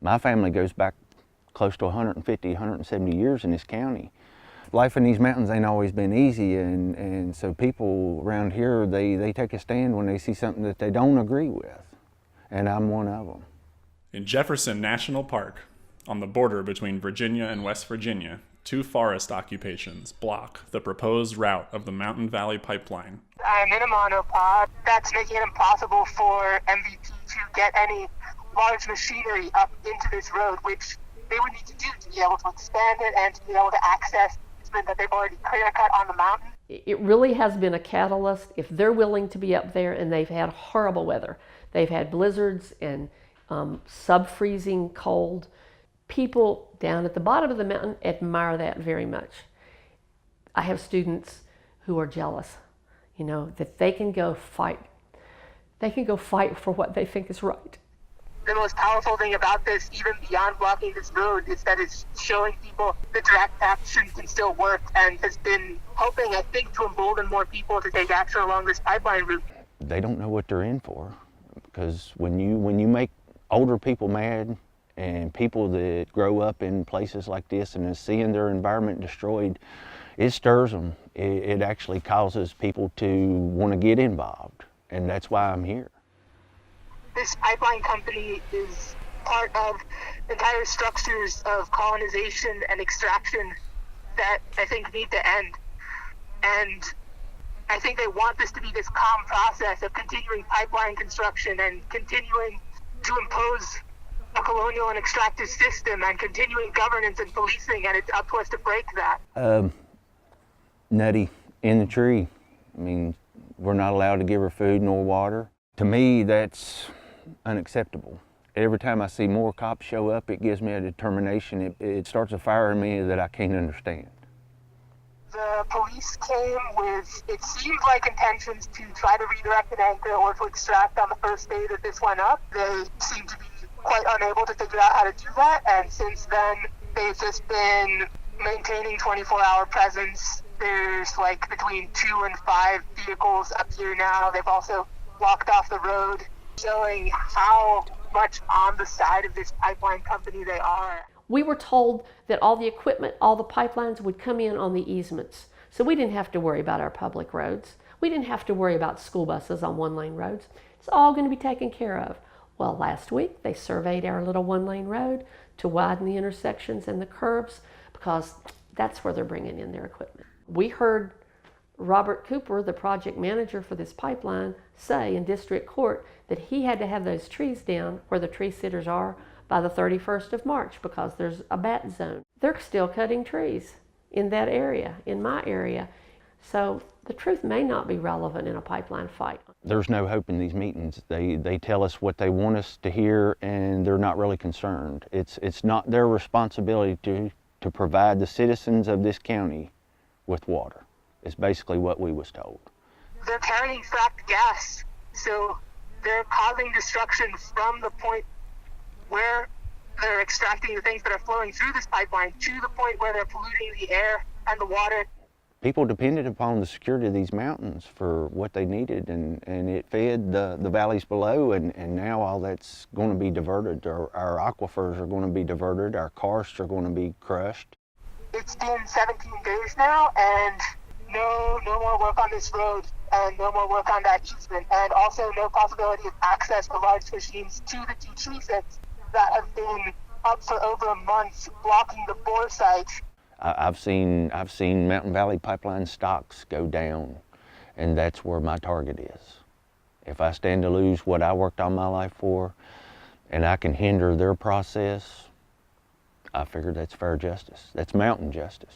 My family goes back close to 150, 170 years in this county. Life in these mountains ain't always been easy, and so people around here, they take a stand when they see something that they don't agree with, and I'm one of them. In Jefferson National Park, on the border between Virginia and West Virginia, 2 forest occupations block the proposed route of the Mountain Valley Pipeline. I'm in a monopod. That's making it impossible for MVP to get any large machinery up into this road, which they would need to do to be able to expand it and to be able to access that they've already clear cut on the mountain. It really has been a catalyst. If they're willing to be up there, and they've had horrible weather, they've had blizzards and sub-freezing cold, people down at the bottom of the mountain admire that very much. I have students who are jealous, you know, that they can go fight. They can go fight for what they think is right. The most powerful thing about this, even beyond blocking this road, is that it's showing people that direct action can still work, and has been helping, I think, to embolden more people to take action along this pipeline route. They don't know what they're in for, because when you make older people mad, and people that grow up in places like this and is seeing their environment destroyed, it stirs them. It actually causes people to want to get involved, and that's why I'm here. This pipeline company is part of entire structures of colonization and extraction that I think need to end. And I think they want this to be this calm process of continuing pipeline construction and continuing to impose a colonial and extractive system and continuing governance and policing, and it's up to us to break that. Nutty in the tree. I mean, we're not allowed to give her food nor water. To me, that's unacceptable. Every time I see more cops show up, it gives me a determination. It starts a fire in me that I can't understand. The police came with, it seemed like, intentions to try to redirect an anchor or to extract on the first day that this went up. They seemed to be quite unable to figure out how to do that, and since then they've just been maintaining 24-hour presence. There's like between 2 and 5 vehicles up here now. They've also blocked off the road, showing how much on the side of this pipeline company they are. We were told that all the equipment, all the pipelines would come in on the easements. So we didn't have to worry about our public roads. We didn't have to worry about school buses on 1-lane roads. It's all going to be taken care of. Well, last week they surveyed our little 1-lane road to widen the intersections and the curbs, because that's where they're bringing in their equipment. We heard Robert Cooper, the project manager for this pipeline, say in district court that he had to have those trees down where the tree sitters are by the 31st of March because there's a bat zone. They're still cutting trees in that area, in my area. So the truth may not be relevant in a pipeline fight. There's no hope in these meetings. They tell us what they want us to hear, and they're not really concerned. It's not their responsibility to provide the citizens of this county with water. It's basically what we was told. They're carrying fracked gas, so they're causing destruction from the point where they're extracting the things that are flowing through this pipeline to the point where they're polluting the air and the water. People depended upon the security of these mountains for what they needed, and it fed the valleys below, and now all that's going to be diverted. Our aquifers are going to be diverted, our karsts are going to be crushed. It's been 17 days now, and no more work on this road, and no more work on that easement, and also no possibility of access for large machines to the 2 tree sets that have been up for over a month, blocking the bore site. I've seen Mountain Valley pipeline stocks go down, and that's where my target is. If I stand to lose what I worked all my life for, and I can hinder their process, I figure that's fair justice. That's mountain justice.